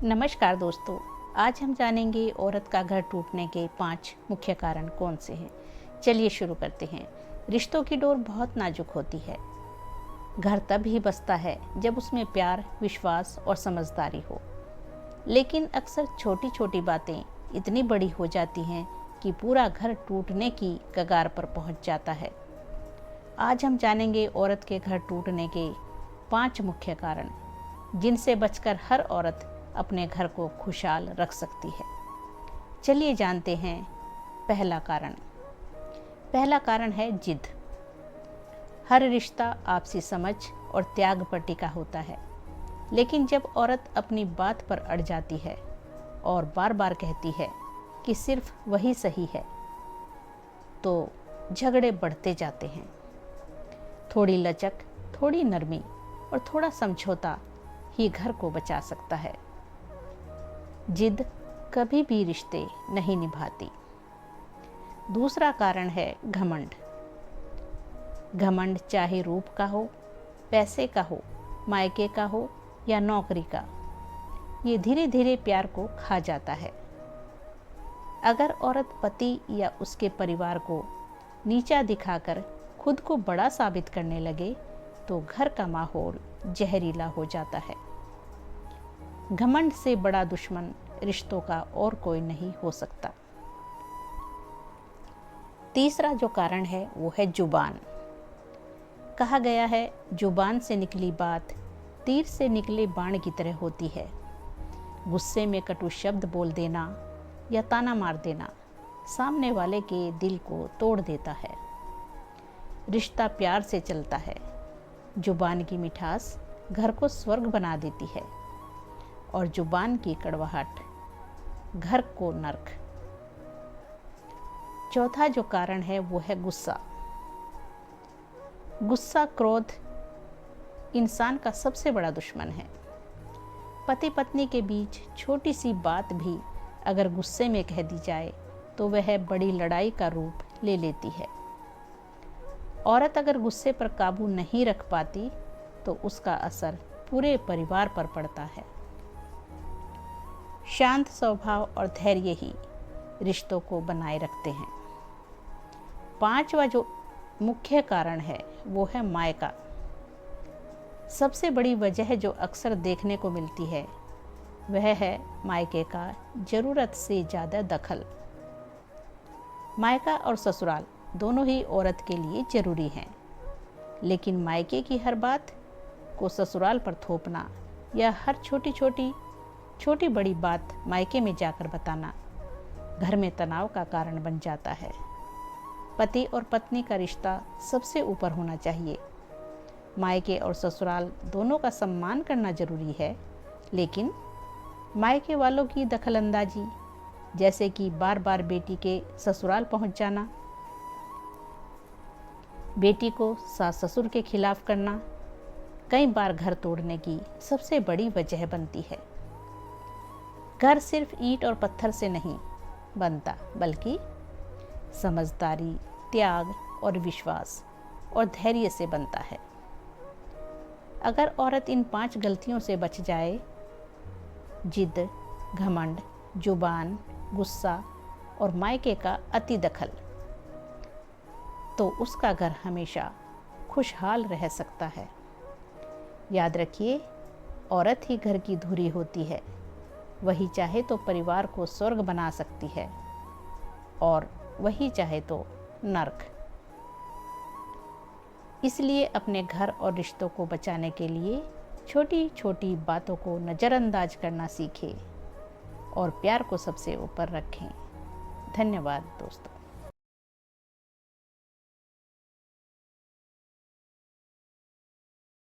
नमस्कार दोस्तों, आज हम जानेंगे औरत का घर टूटने के 5 मुख्य कारण कौन से हैं। चलिए शुरू करते हैं। रिश्तों की डोर बहुत नाजुक होती है। घर तब ही बसता है जब उसमें प्यार, विश्वास और समझदारी हो। लेकिन अक्सर छोटी छोटी बातें इतनी बड़ी हो जाती हैं कि पूरा घर टूटने की कगार पर पहुंच जाता है। आज हम जानेंगे औरत के घर टूटने के 5 मुख्य कारण, जिनसे बचकर हर औरत अपने घर को खुशहाल रख सकती है। चलिए जानते हैं पहला कारण। पहला कारण है जिद। हर रिश्ता आपसी समझ और त्याग पर टिका होता है, लेकिन जब औरत अपनी बात पर अड़ जाती है और बार बार कहती है कि सिर्फ वही सही है, तो झगड़े बढ़ते जाते हैं। थोड़ी लचक, थोड़ी नरमी और थोड़ा समझौता ही घर को बचा सकता है। जिद कभी भी रिश्ते नहीं निभाती। दूसरा कारण है घमंड। घमंड चाहे रूप का हो, पैसे का हो, मायके का हो या नौकरी का, ये धीरे धीरे प्यार को खा जाता है। अगर औरत पति या उसके परिवार को नीचा दिखाकर खुद को बड़ा साबित करने लगे, तो घर का माहौल जहरीला हो जाता है। घमंड से बड़ा दुश्मन रिश्तों का और कोई नहीं हो सकता। तीसरा जो कारण है वो है जुबान। कहा गया है, जुबान से निकली बात तीर से निकले बाण की तरह होती है। गुस्से में कटु शब्द बोल देना या ताना मार देना सामने वाले के दिल को तोड़ देता है। रिश्ता प्यार से चलता है। जुबान की मिठास घर को स्वर्ग बना देती है और जुबान की कड़वाहट घर को नरक। चौथा जो कारण है वो है गुस्सा। गुस्सा, क्रोध इंसान का सबसे बड़ा दुश्मन है। पति पत्नी के बीच छोटी सी बात भी अगर गुस्से में कह दी जाए तो वह बड़ी लड़ाई का रूप ले लेती है। औरत अगर गुस्से पर काबू नहीं रख पाती तो उसका असर पूरे परिवार पर पड़ता है। शांत स्वभाव और धैर्य ही रिश्तों को बनाए रखते हैं। पांचवा जो मुख्य कारण है वो है मायका। सबसे बड़ी वजह जो अक्सर देखने को मिलती है वह है मायके का जरूरत से ज़्यादा दखल। मायका और ससुराल दोनों ही औरत के लिए जरूरी हैं, लेकिन मायके की हर बात को ससुराल पर थोपना या हर छोटी बड़ी बात मायके में जाकर बताना घर में तनाव का कारण बन जाता है। पति और पत्नी का रिश्ता सबसे ऊपर होना चाहिए। मायके और ससुराल दोनों का सम्मान करना जरूरी है, लेकिन मायके वालों की दखलंदाजी, जैसे कि बार बार बेटी के ससुराल पहुंच जाना, बेटी को सास ससुर के खिलाफ करना, कई बार घर तोड़ने की सबसे बड़ी वजह बनती है। घर सिर्फ ईंट और पत्थर से नहीं बनता, बल्कि समझदारी, त्याग और विश्वास और धैर्य से बनता है। अगर औरत इन 5 गलतियों से बच जाए, जिद, घमंड, जुबान, गुस्सा और मायके का अति दखल, तो उसका घर हमेशा खुशहाल रह सकता है। याद रखिए, औरत ही घर की धुरी होती है। वही चाहे तो परिवार को स्वर्ग बना सकती है और वही चाहे तो नरक। इसलिए अपने घर और रिश्तों को बचाने के लिए छोटी छोटी बातों को नज़रअंदाज करना सीखें और प्यार को सबसे ऊपर रखें। धन्यवाद दोस्तों।